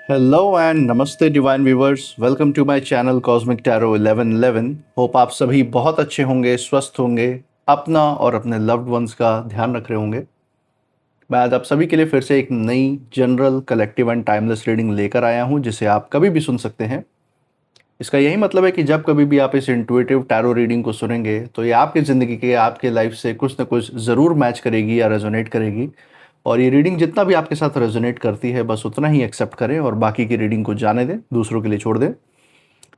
Hello and नमस्ते divine viewers, welcome to my channel cosmic tarot 1111। Hope आप सभी बहुत अच्छे होंगे, स्वस्थ होंगे, अपना और अपने लव्ड वंस का ध्यान रख रहे होंगे। मैं आज आप सभी के लिए फिर से एक नई general collective and timeless reading लेकर आया हूं, जिसे आप कभी भी सुन सकते हैं। इसका यही मतलब है कि जब कभी भी आप इस इंट्यूटिव टैरो रीडिंग को सुनेंगे तो ये आपकी ज़िंदगी के, आपके लाइफ से कुछ ना कुछ ज़रूर मैच करेगी या रेजोनेट करेगी। और ये रीडिंग जितना भी आपके साथ रेजोनेट करती है, बस उतना ही एक्सेप्ट करें और बाकी की रीडिंग को जाने दें, दूसरों के लिए छोड़ दें।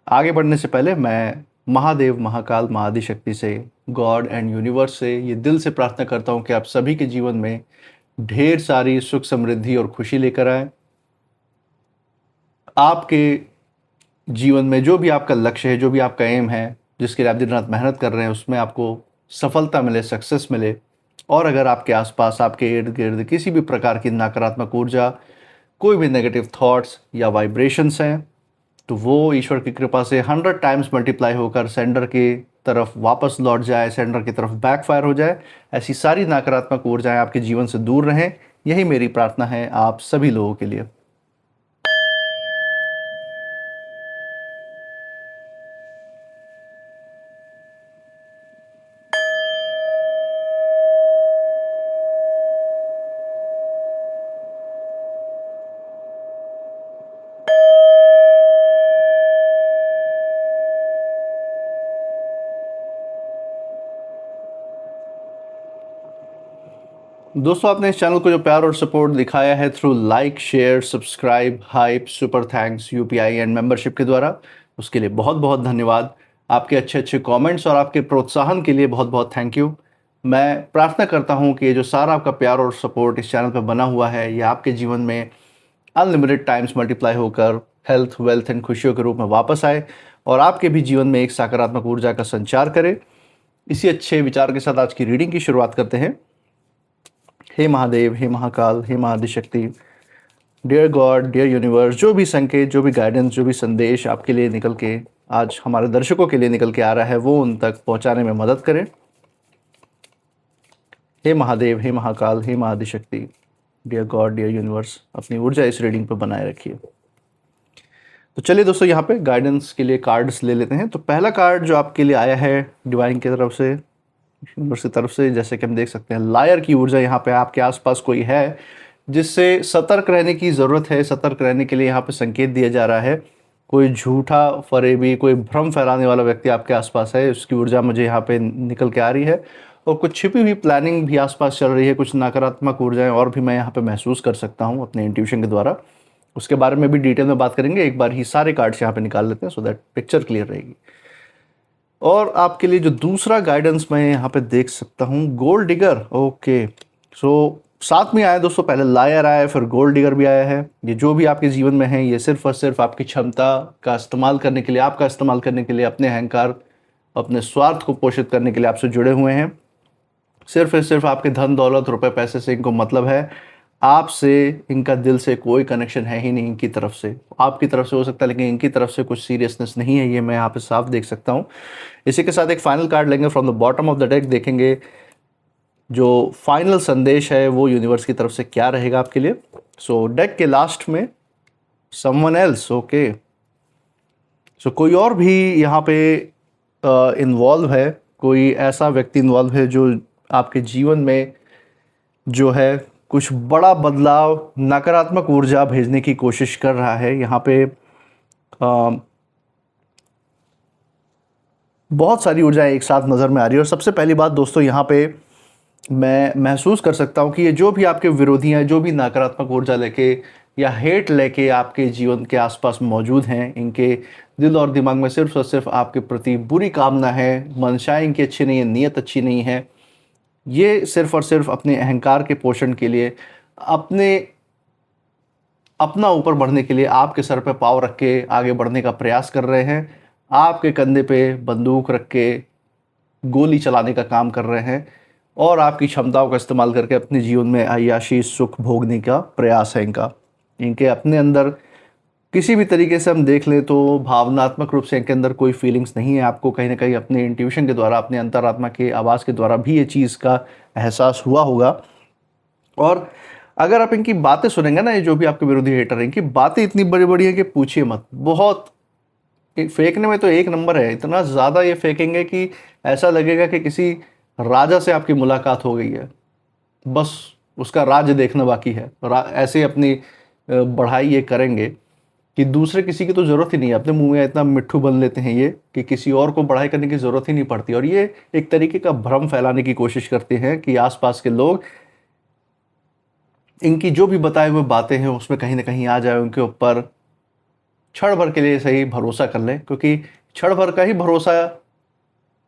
आगे बढ़ने से पहले मैं महादेव, महाकाल, महाआदिशक्ति से, गॉड एंड यूनिवर्स से ये दिल से प्रार्थना करता हूँ कि आप सभी के जीवन में ढेर सारी सुख, समृद्धि और खुशी लेकर आए। आपके जीवन में जो भी आपका लक्ष्य है, जो भी आपका एम है, जिसके लिए आप दिन रात मेहनत कर रहे हैं, उसमें आपको सफलता मिले, सक्सेस मिले। और अगर आपके आसपास, आपके इर्द गिर्द किसी भी प्रकार की नकारात्मक ऊर्जा, कोई भी नेगेटिव थॉट्स या वाइब्रेशंस हैं, तो वो ईश्वर की कृपा से 100 टाइम्स मल्टीप्लाई होकर सेंडर की तरफ वापस लौट जाए, सेंडर की तरफ बैकफायर हो जाए। ऐसी सारी नकारात्मक ऊर्जाएं आपके जीवन से दूर रहें, यही मेरी प्रार्थना है आप सभी लोगों के लिए। दोस्तों, आपने इस चैनल को जो प्यार और सपोर्ट दिखाया है through like, share, subscribe, hype, super thanks, UPI and membership के द्वारा, उसके लिए बहुत बहुत धन्यवाद। आपके अच्छे अच्छे कमेंट्स और आपके प्रोत्साहन के लिए बहुत बहुत थैंक यू। मैं प्रार्थना करता हूं कि ये जो सारा आपका प्यार और सपोर्ट इस चैनल पर बना हुआ है, ये आपके जीवन में अनलिमिटेड टाइम्स मल्टीप्लाई होकर हेल्थ, वेल्थ एंड खुशियों के रूप में वापस आए और आपके भी जीवन में एक सकारात्मक ऊर्जा का संचार करे। इसी अच्छे विचार के साथ आज की रीडिंग की शुरुआत करते हैं। हे महादेव, हे महाकाल, हे महाआदिशक्ति, डियर गॉड, डियर यूनिवर्स, जो भी संकेत, जो भी गाइडेंस, जो भी संदेश आपके लिए निकल के आज हमारे दर्शकों के लिए निकल के आ रहा है, वो उन तक पहुंचाने में मदद करें। हे महादेव, हे महाकाल, हे महाआदिशक्ति, डियर गॉड, डियर यूनिवर्स, अपनी ऊर्जा इस रीडिंग पर बनाए रखिए। तो चलिए दोस्तों, यहाँ पे गाइडेंस के लिए कार्ड्स ले लेते हैं। तो पहला कार्ड जो आपके लिए आया है डिवाइन की तरफ से, यूनिवर्स की तरफ से, जैसे कि हम देख सकते हैं, लायर की ऊर्जा यहाँ पे आपके आसपास कोई है जिससे सतर्क रहने की ज़रूरत है। सतर्क रहने के लिए यहाँ पे संकेत दिया जा रहा है। कोई झूठा, फरेबी, कोई भ्रम फैलाने वाला व्यक्ति आपके आसपास है, उसकी ऊर्जा मुझे यहाँ पे निकल के आ रही है। और कुछ छिपी हुई प्लानिंग भी आसपास चल रही है, कुछ नकारात्मक ऊर्जाएं और भी मैं यहाँ पे महसूस कर सकता हूँ अपने इंट्यूशन के द्वारा। उसके बारे में भी डिटेल में बात करेंगे। एक बार ही सारे कार्ड्स यहाँ पे निकाल लेते हैं सो दैट पिक्चर क्लियर रहेगी। और आपके लिए जो दूसरा गाइडेंस मैं यहाँ पे देख सकता हूँ, गोल्ड डिगर। ओके, सो साथ में आया दोस्तों, पहले लायर आया, फिर गोल्ड डिगर भी आया है। ये जो भी आपके जीवन में है, ये सिर्फ और सिर्फ आपकी क्षमता का इस्तेमाल करने के लिए, आपका इस्तेमाल करने के लिए, अपने अहंकार, अपने स्वार्थ को पोषित करने के लिए आपसे जुड़े हुए हैं। सिर्फ और सिर्फ आपके धन दौलत, रुपए पैसे से इनको मतलब है। आपसे इनका दिल से कोई कनेक्शन है ही नहीं। इनकी तरफ से, आपकी तरफ से हो सकता है, लेकिन इनकी तरफ से कुछ सीरियसनेस नहीं है, ये मैं यहाँ पे साफ देख सकता हूँ। इसी के साथ एक फाइनल कार्ड लेंगे from the bottom of the deck, देखेंगे जो फाइनल संदेश है वो यूनिवर्स की तरफ से क्या रहेगा आपके लिए। सो डेक के लास्ट में समवन एल्स। ओके, सो कोई और भी यहाँ पे इन्वॉल्व है, कोई ऐसा व्यक्ति इन्वॉल्व है जो आपके जीवन में जो है कुछ बड़ा बदलाव, नकारात्मक ऊर्जा भेजने की कोशिश कर रहा है। यहाँ पे बहुत सारी ऊर्जाएं एक साथ नज़र में आ रही है। और सबसे पहली बात दोस्तों, यहाँ पे मैं महसूस कर सकता हूँ कि ये जो भी आपके विरोधी हैं, जो भी नकारात्मक ऊर्जा लेके या हेट लेके आपके जीवन के आसपास मौजूद हैं, इनके दिल और दिमाग में सिर्फ और सिर्फ आपके प्रति बुरी कामना है, मंशाएं इनकी अच्छी नहीं है, नीयत अच्छी नहीं है। ये सिर्फ और सिर्फ अपने अहंकार के पोषण के लिए, अपना ऊपर बढ़ने के लिए आपके सर पे पाँव रख के आगे बढ़ने का प्रयास कर रहे हैं। आपके कंधे पे बंदूक रख के गोली चलाने का काम कर रहे हैं और आपकी क्षमताओं का इस्तेमाल करके अपने जीवन में अय्याशी, सुख भोगने का प्रयास है इनका। इनके अपने अंदर किसी भी तरीके से हम देख लें तो भावनात्मक रूप से इनके अंदर कोई फीलिंग्स नहीं है। आपको कहीं ना कहीं अपने इंट्यूशन के द्वारा, अपने अंतरात्मा के आवाज़ के द्वारा भी ये चीज़ का एहसास हुआ होगा। और अगर आप इनकी बातें सुनेंगे ना, ये जो भी आपके विरोधी हेटर हैं, इनकी बातें इतनी बड़ी बड़ी हैं कि पूछिए मत। बहुत फेंकने में तो एक नंबर है, इतना ज़्यादा ये फेंकेंगे कि ऐसा लगेगा कि किसी राजा से आपकी मुलाकात हो गई है, बस उसका राज्य देखना बाकी है। ऐसे अपनी बढ़ाई ये करेंगे कि दूसरे किसी की तो ज़रूरत ही नहीं है, अपने मुंह में इतना मिट्ठू बन लेते हैं ये कि किसी और को बढ़ाई करने की ज़रूरत ही नहीं पड़ती। और ये एक तरीके का भ्रम फैलाने की कोशिश करते हैं कि आसपास के लोग इनकी जो भी बताए हुए बातें हैं उसमें कहीं ना कहीं आ जाए, उनके ऊपर क्षण भर के लिए सही भरोसा कर लें, क्योंकि क्षण भर का ही भरोसा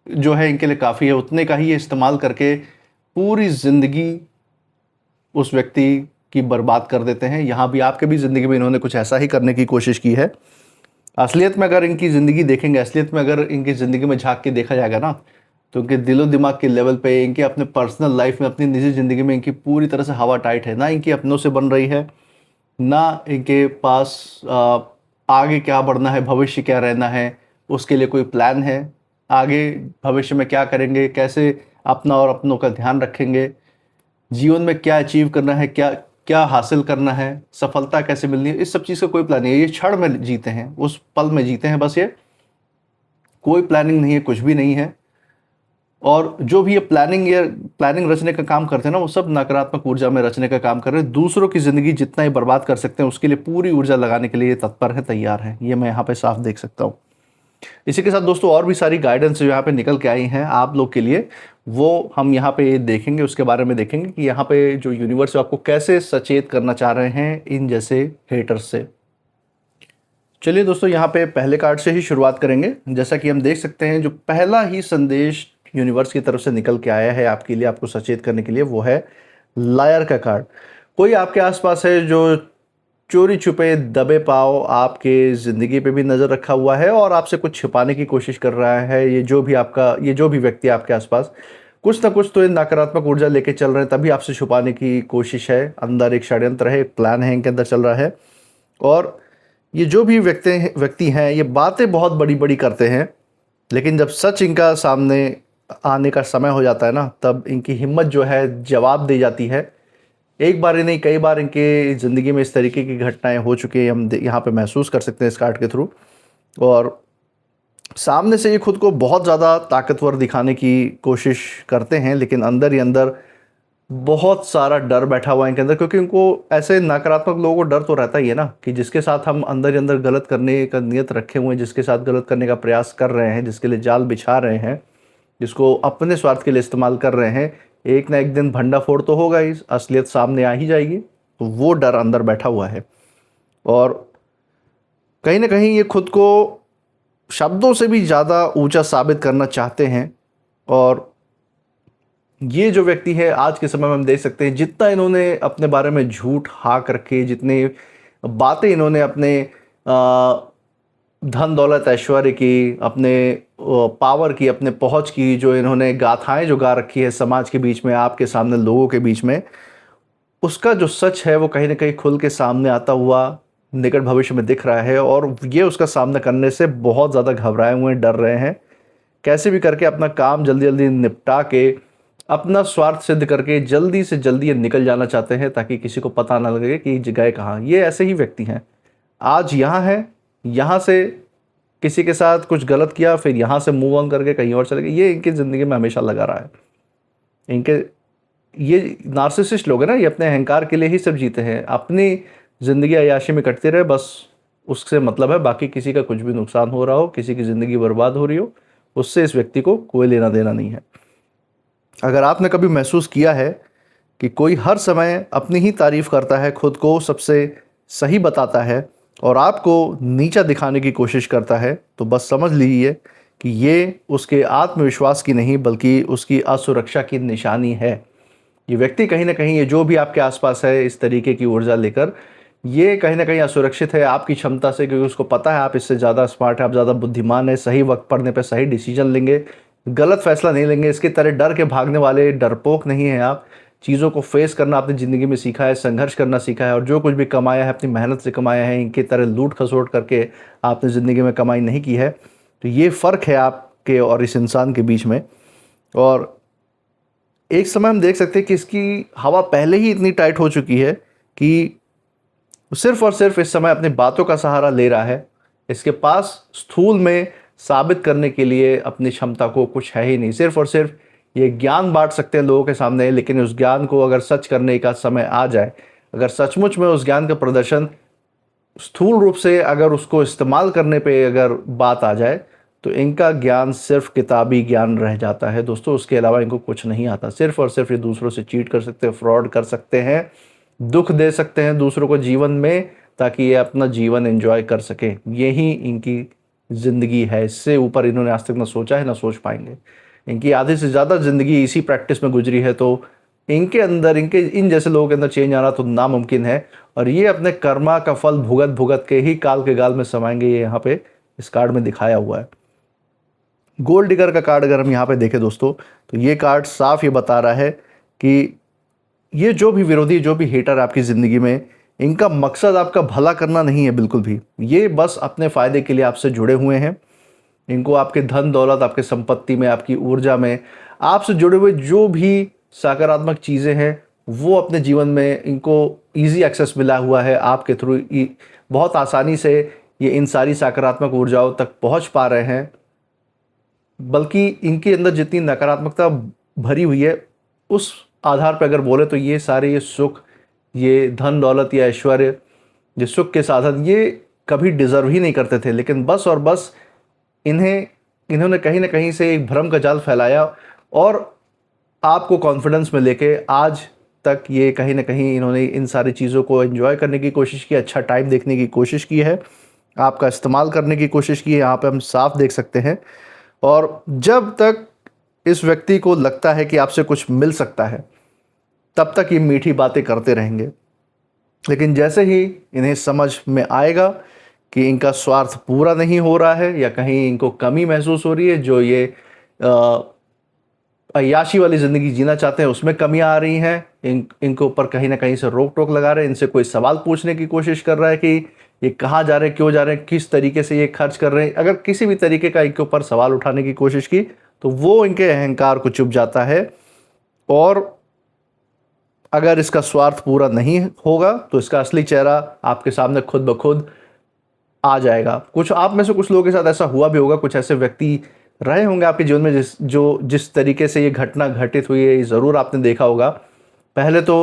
जो है इनके लिए काफ़ी है। उतने का ही ये इस्तेमाल करके पूरी ज़िंदगी उस व्यक्ति की बर्बाद कर देते हैं। यहाँ भी आपके भी ज़िंदगी में इन्होंने कुछ ऐसा ही करने की कोशिश की है। असलियत में अगर इनकी ज़िंदगी देखेंगे, असलियत में अगर इनकी ज़िंदगी में झांक के देखा जाएगा ना, तो इनके दिलो दिमाग के लेवल पे, इनके अपने पर्सनल लाइफ में, अपनी निजी ज़िंदगी में इनकी पूरी तरह से हवा टाइट है। ना इनकी अपनों से बन रही है, ना इनके पास आगे क्या बढ़ना है, भविष्य क्या रहना है, उसके लिए कोई प्लान है। आगे भविष्य में क्या करेंगे, कैसे अपना और अपनों का ध्यान रखेंगे, जीवन में क्या अचीव करना है, क्या क्या हासिल करना है, सफलता कैसे मिलनी है, इस सब चीज़ का कोई प्लान नहीं है। ये क्षण में जीते हैं, उस पल में जीते हैं बस। ये कोई प्लानिंग नहीं है, कुछ भी नहीं है। और जो भी ये प्लानिंग रचने का काम करते हैं ना, वो सब नकारात्मक ऊर्जा में रचने का काम कर रहे हैं। दूसरों की ज़िंदगी जितना ही बर्बाद कर सकते हैं उसके लिए पूरी ऊर्जा लगाने के लिए ये तत्पर है, तैयार है। ये मैं यहाँ पे साफ देख सकता हूँ। इसी के साथ दोस्तों और भी सारी गाइडेंस जो यहाँ पे निकल के आई हैं आप लोग के लिए, वो हम यहाँ पे देखेंगे, उसके बारे में देखेंगे कि यहाँ पे जो यूनिवर्स आपको कैसे सचेत करना चाह रहे हैं इन जैसे हेटर्स से। चलिए दोस्तों, यहाँ पे पहले कार्ड से ही शुरुआत करेंगे। जैसा कि हम देख सकते हैं, जो पहला ही संदेश यूनिवर्स की तरफ से निकल के आया है आपके लिए, आपको सचेत करने के लिए, वो है लायर का कार्ड। कोई आपके आसपास है जो चोरी छुपे दबे पाव आपके ज़िंदगी पे भी नज़र रखा हुआ है और आपसे कुछ छिपाने की कोशिश कर रहा है। ये जो भी व्यक्ति आपके आसपास कुछ ना कुछ तो ये नकारात्मक ऊर्जा लेके चल रहे हैं, तभी आपसे छुपाने की कोशिश है। अंदर एक षड्यंत्र है, एक प्लान है इनके अंदर चल रहा है। और ये जो भी व्यक्ति हैं, ये बातें बहुत बड़ी बड़ी करते हैं, लेकिन जब सच इनका सामने आने का समय हो जाता है ना, तब इनकी हिम्मत जो है जवाब दे जाती है। एक बार ही नहीं, कई बार इनके ज़िंदगी में इस तरीके की घटनाएं हो चुकी हैं, हम यहाँ पे महसूस कर सकते हैं इस कार्ड के थ्रू। और सामने से ये खुद को बहुत ज़्यादा ताकतवर दिखाने की कोशिश करते हैं, लेकिन अंदर ही अंदर बहुत सारा डर बैठा हुआ है इनके अंदर, क्योंकि उनको ऐसे नकारात्मक लोगों को डर तो रहता ही है ना, कि जिसके साथ हम अंदर ही अंदर गलत करने का नियत रखे हुए हैं, जिसके साथ गलत करने का प्रयास कर रहे हैं, जिसके लिए जाल बिछा रहे हैं, जिसको अपने स्वार्थ के लिए इस्तेमाल कर रहे हैं, एक ना एक दिन भंडाफोड़ तो होगा ही, असलियत सामने आ ही जाएगी। तो वो डर अंदर बैठा हुआ है और कहीं ना कहीं ये खुद को शब्दों से भी ज़्यादा ऊंचा साबित करना चाहते हैं। और ये जो व्यक्ति है, आज के समय में हम देख सकते हैं, जितना इन्होंने अपने बारे में झूठ हाँक रखे, जितनी बातें इन्होंने अपने धन दौलत ऐश्वर्य की, अपने पावर की, अपने पहुंच की, जो इन्होंने गाथाएं जो गा रखी है समाज के बीच में, आपके सामने, लोगों के बीच में, उसका जो सच है वो कहीं ना कहीं खुल के सामने आता हुआ निकट भविष्य में दिख रहा है। और ये उसका सामना करने से बहुत ज़्यादा घबराए हुए हैं, डर रहे हैं। कैसे भी करके अपना काम जल्दी जल्दी निपटा के, अपना स्वार्थ सिद्ध करके जल्दी से जल्दी ये निकल जाना चाहते हैं, ताकि किसी को पता ना लगे कि गए कहाँ। ये ऐसे ही व्यक्ति हैं, आज यहाँ है, यहाँ से किसी के साथ कुछ गलत किया, फिर यहाँ से मूव ऑन करके कहीं और चले गए। ये इनकी ज़िंदगी में हमेशा लगा रहा है। इनके ये नार्सिसिस्ट लोग हैं ना, ये अपने अहंकार के लिए ही सब जीते हैं, अपनी ज़िंदगी अय्याशी में कटते रहे, बस उससे मतलब है। बाकी किसी का कुछ भी नुकसान हो रहा हो, किसी की ज़िंदगी बर्बाद हो रही हो, उससे इस व्यक्ति को कोई लेना देना नहीं है। अगर आपने कभी महसूस किया है कि कोई हर समय अपनी ही तारीफ़ करता है, खुद को सबसे सही बताता है और आपको नीचा दिखाने की कोशिश करता है, तो बस समझ लीजिए कि ये उसके आत्मविश्वास की नहीं, बल्कि उसकी असुरक्षा की निशानी है। ये व्यक्ति कहीं ना कहीं, ये जो भी आपके आसपास है इस तरीके की ऊर्जा लेकर, ये कहीं ना कहीं असुरक्षित है आपकी क्षमता से, क्योंकि उसको पता है आप इससे ज़्यादा स्मार्ट है, आप ज़्यादा बुद्धिमान है, सही वक्त पड़ने पर सही डिसीजन लेंगे, गलत फैसला नहीं लेंगे। इसके तरह डर के भागने वाले डरपोक नहीं हैं आप। चीज़ों को फेस करना आपने ज़िंदगी में सीखा है, संघर्ष करना सीखा है, और जो कुछ भी कमाया है अपनी मेहनत से कमाया है। इनकी तरह लूट खसोट करके आपने ज़िंदगी में कमाई नहीं की है। तो ये फ़र्क है आपके और इस इंसान के बीच में। और एक समय हम देख सकते हैं कि इसकी हवा पहले ही इतनी टाइट हो चुकी है कि सिर्फ और सिर्फ इस समय अपनी बातों का सहारा ले रहा है। इसके पास स्थूल में साबित करने के लिए अपनी क्षमता को कुछ है ही नहीं। सिर्फ और सिर्फ ये ज्ञान बांट सकते हैं लोगों के सामने, लेकिन उस ज्ञान को अगर सच करने का समय आ जाए, अगर सचमुच में उस ज्ञान का प्रदर्शन स्थूल रूप से अगर उसको इस्तेमाल करने पे अगर बात आ जाए, तो इनका ज्ञान सिर्फ किताबी ज्ञान रह जाता है दोस्तों। उसके अलावा इनको कुछ नहीं आता। सिर्फ और सिर्फ ये दूसरों से चीट कर सकते हैं, फ्रॉड कर सकते हैं, दुख दे सकते हैं दूसरों को जीवन में, ताकि ये अपना जीवन एंजॉय कर सकें। यही इनकी ज़िंदगी है। इससे ऊपर इन्होंने आज तक ना सोचा है, ना सोच पाएंगे। इनकी आधे से ज़्यादा ज़िंदगी इसी प्रैक्टिस में गुजरी है, तो इनके अंदर, इनके इन जैसे लोगों के अंदर चेंज आना तो नामुमकिन है। और ये अपने कर्मा का फल भुगत भुगत के ही काल के गाल में समाएंगे। ये यहाँ पे इस कार्ड में दिखाया हुआ है। गोल्ड डिगर का कार्ड अगर हम यहाँ पे देखें दोस्तों, तो ये कार्ड साफ ये बता रहा है कि ये जो भी विरोधी, जो भी हेटर आपकी ज़िंदगी में, इनका मकसद आपका भला करना नहीं है बिल्कुल भी। ये बस अपने फ़ायदे के लिए आपसे जुड़े हुए हैं। इनको आपके धन दौलत, आपके संपत्ति में, आपकी ऊर्जा में, आपसे जुड़े हुए जो भी सकारात्मक चीज़ें हैं, वो अपने जीवन में इनको ईजी एक्सेस मिला हुआ है। आपके थ्रू बहुत आसानी से ये इन सारी सकारात्मक ऊर्जाओं तक पहुंच पा रहे हैं। बल्कि इनके अंदर जितनी नकारात्मकता भरी हुई है, उस आधार पर अगर बोले तो ये सारे, ये सुख, ये धन दौलत या ऐश्वर्य, ये सुख के साधन, ये कभी डिजर्व ही नहीं करते थे। लेकिन बस और बस इन्होंने कहीं ना कहीं से एक भ्रम का जाल फैलाया और आपको कॉन्फिडेंस में लेके आज तक ये कहीं ना कहीं इन्होंने इन सारी चीज़ों को एंजॉय करने की कोशिश की, अच्छा टाइम देखने की कोशिश की है, आपका इस्तेमाल करने की कोशिश की है। यहाँ पे हम साफ देख सकते हैं। और जब तक इस व्यक्ति को लगता है कि आपसे कुछ मिल सकता है, तब तक ये मीठी बातें करते रहेंगे। लेकिन जैसे ही इन्हें समझ में आएगा कि इनका स्वार्थ पूरा नहीं हो रहा है या कहीं इनको कमी महसूस हो रही है, जो ये अय्याशी वाली ज़िंदगी जीना चाहते हैं उसमें कमियां आ रही हैं, इनके ऊपर कहीं ना कहीं से रोक टोक लगा रहे हैं, इनसे कोई सवाल पूछने की कोशिश कर रहा है कि ये कहाँ जा रहे हैं, क्यों जा रहे हैं, किस तरीके से ये खर्च कर रहे हैं। अगर किसी भी तरीके का इनके ऊपर सवाल उठाने की कोशिश की, तो वो इनके अहंकार को चुप जाता है। और अगर इसका स्वार्थ पूरा नहीं होगा, तो इसका असली चेहरा आपके सामने खुद ब खुद आ जाएगा। कुछ आप में से कुछ लोगों के साथ ऐसा हुआ भी होगा, कुछ ऐसे व्यक्ति रहे होंगे आपके जीवन में जिस तरीके से ये घटना घटित हुई है, ज़रूर आपने देखा होगा। पहले तो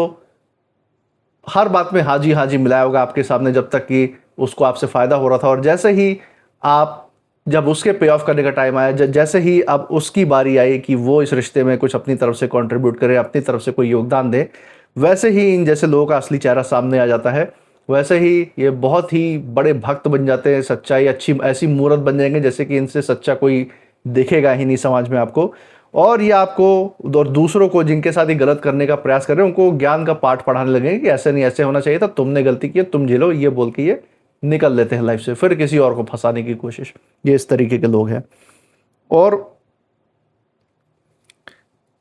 हर बात में हाजी हाजी मिलाया होगा आपके सामने, जब तक कि उसको आपसे फ़ायदा हो रहा था। और जैसे ही जब उसके पे ऑफ करने का टाइम आया, जैसे ही अब उसकी बारी आई कि वो इस रिश्ते में कुछ अपनी तरफ से कंट्रीब्यूट करे, अपनी तरफ से कोई योगदान दे, वैसे ही इन जैसे लोगों का असली चेहरा सामने आ जाता है। वैसे ही ये बहुत ही बड़े भक्त बन जाते हैं, सच्चाई अच्छी ऐसी मूर्त बन जाएंगे जैसे कि इनसे सच्चा कोई दिखेगा ही नहीं समाज में आपको। और ये आपको और दूसरों को जिनके साथ ये गलत करने का प्रयास कर रहे हैं, उनको ज्ञान का पाठ पढ़ाने लगेंगे कि ऐसे नहीं, ऐसे होना चाहिए था, तुमने गलती की, तुम झेलो, ये बोल के ये निकल लेते हैं लाइफ से, फिर किसी और को फंसाने की कोशिश। ये इस तरीके के लोग हैं। और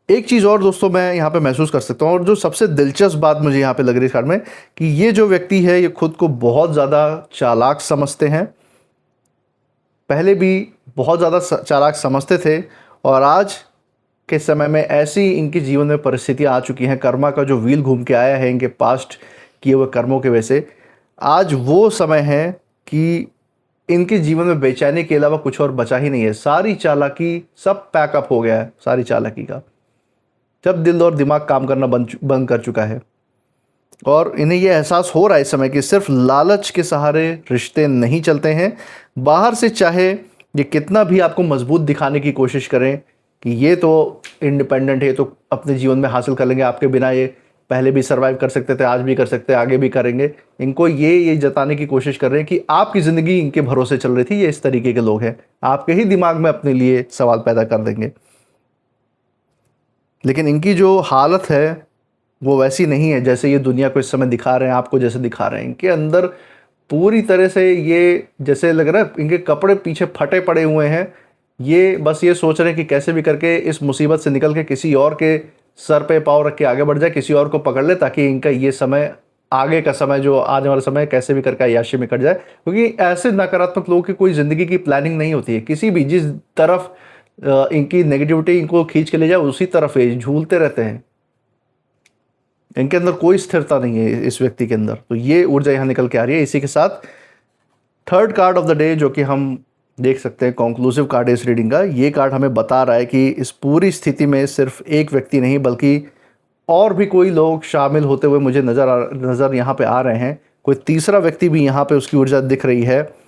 एक चीज़ और दोस्तों मैं यहाँ पे महसूस कर सकता हूँ, और जो सबसे दिलचस्प बात मुझे यहाँ पे लग रही है इस कार्ड में, कि ये जो व्यक्ति है ये खुद को बहुत ज़्यादा चालाक समझते हैं। पहले भी बहुत ज़्यादा चालाक समझते थे, और आज के समय में ऐसी इनके जीवन में परिस्थितियाँ आ चुकी हैं, कर्मा का जो व्हील घूम के आया है इनके पास्ट किए हुए कर्मों के वजह से, आज वो समय है कि इनके जीवन में बेचैनी के अलावा कुछ और बचा ही नहीं है। सारी चालाकी, सब पैकअप हो गया है सारी चालाकी का। जब दिल और दिमाग काम करना बंद कर चुका है, और इन्हें यह एहसास हो रहा है इस समय कि सिर्फ लालच के सहारे रिश्ते नहीं चलते हैं। बाहर से चाहे ये कितना भी आपको मजबूत दिखाने की कोशिश करें कि ये तो इंडिपेंडेंट है, तो अपने जीवन में हासिल कर लेंगे, आपके बिना ये पहले भी सर्वाइव कर सकते थे, आज भी कर सकते हैं, आगे भी करेंगे, इनको ये जताने की कोशिश कर रहे हैं कि आपकी ज़िंदगी इनके भरोसे चल रही थी। ये इस तरीके के लोग हैं, आपके ही दिमाग में अपने लिए सवाल पैदा कर देंगे। लेकिन इनकी जो हालत है वो वैसी नहीं है जैसे ये दुनिया को इस समय दिखा रहे हैं, आपको जैसे दिखा रहे हैं। इनके अंदर पूरी तरह से ये जैसे लग रहा है इनके कपड़े पीछे फटे पड़े हुए हैं। ये बस ये सोच रहे हैं कि कैसे भी करके इस मुसीबत से निकल के किसी और के सर पे पाँव रख के आगे बढ़ जाए, किसी और को पकड़ ले, ताकि इनका ये समय, आगे का समय, जो आने वाला समय, कैसे भी करके अय्याशी में कट जाए। क्योंकि ऐसे नकारात्मक लोगों की कोई ज़िंदगी की प्लानिंग नहीं होती है। किसी भी जिस तरफ इनकी नेगेटिविटी इनको खींच के ले जाए उसी तरफ है, झूलते रहते हैं, इनके अंदर कोई स्थिरता नहीं है इस व्यक्ति के अंदर। तो ये ऊर्जा यहाँ निकल के आ रही है। इसी के साथ third card of the day जो कि हम देख सकते हैं, कंक्लूसिव कार्ड है इस रीडिंग का। ये कार्ड हमें बता रहा है कि इस पूरी स्थिति में सिर्फ एक व्यक्ति नहीं बल्कि और भी कोई लोग शामिल होते हुए मुझे नज़र यहाँ पे आ रहे हैं। कोई तीसरा व्यक्ति भी यहाँ पे उसकी ऊर्जा दिख रही है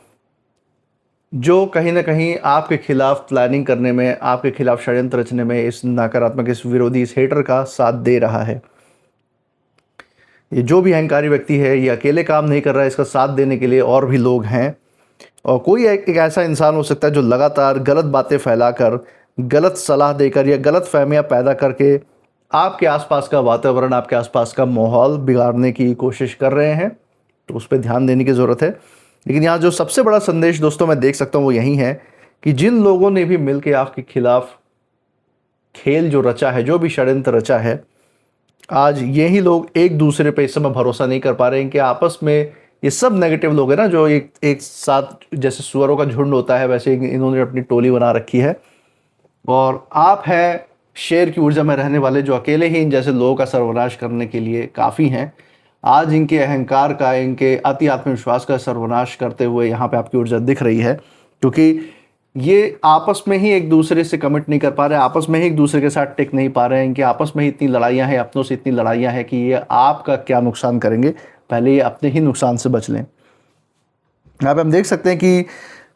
जो कहीं ना कहीं आपके खिलाफ प्लानिंग करने में, आपके खिलाफ षड्यंत्र रचने में, इस नकारात्मक, इस विरोधी, इस हेटर का साथ दे रहा है। ये जो भी अहंकारी व्यक्ति है ये अकेले काम नहीं कर रहा है, इसका साथ देने के लिए और भी लोग हैं। और कोई एक ऐसा इंसान हो सकता है जो लगातार गलत बातें फैलाकर, गलत सलाह देकर या गलत फहमियाँ पैदा करके आपके आसपास का वातावरण, आपके आसपास का माहौल बिगाड़ने की कोशिश कर रहे हैं। तो उस पर ध्यान देने की ज़रूरत है। लेकिन यहाँ जो सबसे बड़ा संदेश दोस्तों मैं देख सकता हूँ वो यही है कि जिन लोगों ने भी मिलकर आपके खिलाफ खेल जो रचा है, जो भी षड्यंत्र रचा है, आज यही लोग एक दूसरे पे इस समय भरोसा नहीं कर पा रहे हैं कि आपस में ये सब नेगेटिव लोग हैं ना, जो एक साथ जैसे सुअरों का झुंड होता है वैसे इन्होंने अपनी टोली बना रखी है। और आप हैं शेर की ऊर्जा में रहने वाले जो अकेले ही इन जैसे लोगों का सर्वनाश करने के लिए काफ़ी हैं। आज इनके अहंकार का, इनके अति आत्मविश्वास का सर्वनाश करते हुए यहाँ पे आपकी ऊर्जा दिख रही है, क्योंकि ये आपस में ही एक दूसरे से कमिट नहीं कर पा रहे, आपस में ही एक दूसरे के साथ टिक नहीं पा रहे हैं। इनके आपस में ही इतनी लड़ाइयाँ हैं, अपनों से इतनी लड़ाइयाँ हैं कि ये आपका क्या नुकसान करेंगे, पहले ये अपने ही नुकसान से बच लें। यहाँ पे हम देख सकते हैं कि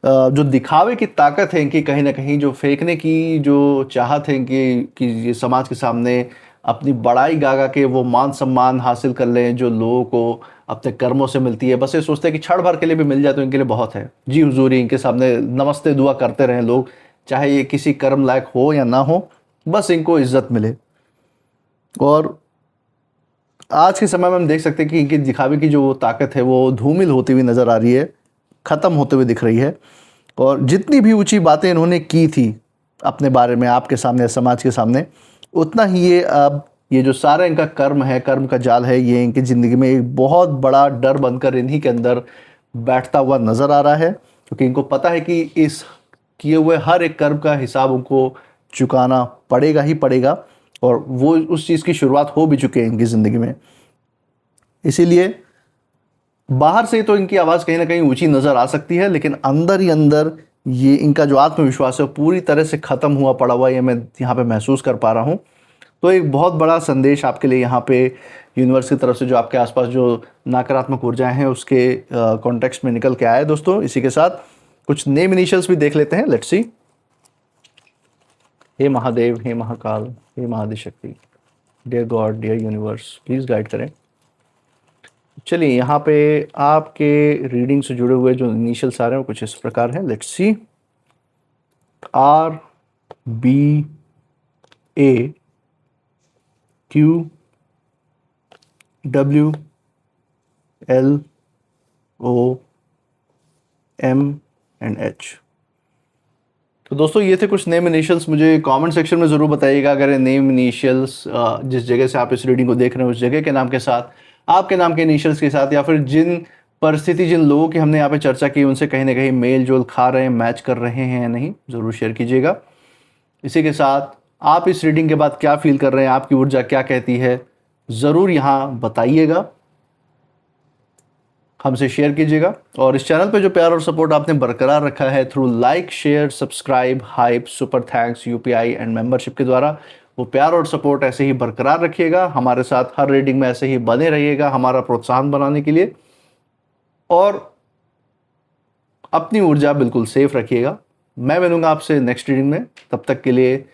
जो दिखावे की ताकत है इनकी, कहीं ना कहीं जो फेंकने की जो चाहत है इनकी कि ये समाज के सामने अपनी बड़ाई गा के वो मान सम्मान हासिल कर लें जो लोगों को अपने कर्मों से मिलती है। बस ये सोचते हैं कि क्षण भर के लिए भी मिल जाए तो इनके लिए बहुत है। जी हुजूरी इनके सामने नमस्ते दुआ करते रहें लोग, चाहे ये किसी कर्म लायक हो या ना हो, बस इनको इज्जत मिले। और आज के समय में हम देख सकते हैं कि इनकी दिखावे की जो ताकत है वो धूमिल होती हुई नज़र आ रही है, ख़त्म होते हुए दिख रही है। और जितनी भी ऊंची बातें इन्होंने की थी अपने बारे में आपके सामने, समाज के सामने, उतना ही ये अब ये जो सारा इनका कर्म है, कर्म का जाल है, ये इनकी ज़िंदगी में एक बहुत बड़ा डर बनकर इन्हीं के अंदर बैठता हुआ नज़र आ रहा है। क्योंकि इनको पता है कि इस किए हुए हर एक कर्म का हिसाब उनको चुकाना पड़ेगा ही पड़ेगा। और वो उस चीज़ की शुरुआत हो भी चुकी है इनकी ज़िंदगी में। इसीलिए बाहर से तो इनकी आवाज़ कहीं ना कहीं ऊंची नज़र आ सकती है, लेकिन अंदर ही अंदर ये इनका जो आत्मविश्वास है पूरी तरह से ख़त्म हुआ पड़ा हुआ, ये मैं यहाँ पे महसूस कर पा रहा हूँ। तो एक बहुत बड़ा संदेश आपके लिए यहाँ पे यूनिवर्स की तरफ से जो आपके आसपास जो नकारात्मक ऊर्जाएं हैं उसके कॉन्टेक्स्ट में निकल के आया है दोस्तों। इसी के साथ कुछ नेम इनिशियल्स भी देख लेते हैं। Let's see. हे महादेव, हे महाकाल, हे Mahadishakti, dear God, dear universe, please guide करें। चलिए यहाँ पे आपके रीडिंग से जुड़े हुए जो इनिशियल्स आ रहे हैं वो कुछ इस प्रकार हैं। Let's C. RBA QWLOM and H। तो दोस्तों ये थे कुछ नेम इनिशियल्स। मुझे कमेंट सेक्शन में ज़रूर बताइएगा अगर ये नेम इनिशियल्स जिस जगह से आप इस रीडिंग को देख रहे हैं उस जगह के नाम के साथ, आपके नाम के इनिशियल्स के साथ, या फिर जिन परिस्थिति, जिन लोगों की हमने यहाँ पे चर्चा की उनसे कहीं ना कहीं मेल जोल खा रहे हैं, मैच कर रहे हैं या नहीं, ज़रूर शेयर कीजिएगा। इसी के साथ आप इस रीडिंग के बाद क्या फील कर रहे हैं, आपकी ऊर्जा क्या कहती है, ज़रूर यहाँ बताइएगा, हमसे शेयर कीजिएगा। और इस चैनल पे जो प्यार और सपोर्ट आपने बरकरार रखा है through like, share, subscribe, hype, super thanks, UPI and membership के द्वारा, वो प्यार और सपोर्ट ऐसे ही बरकरार रखिएगा। हमारे साथ हर रीडिंग में ऐसे ही बने रहिएगा हमारा प्रोत्साहन बनाने के लिए। और अपनी ऊर्जा बिल्कुल सेफ रखिएगा। मैं मिलूंगा आपसे नेक्स्ट रीडिंग में। तब तक के लिए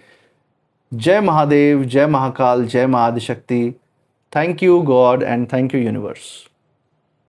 जय महादेव, जय महाकाल, जय Mahaadishakti. Thank you God and thank you universe.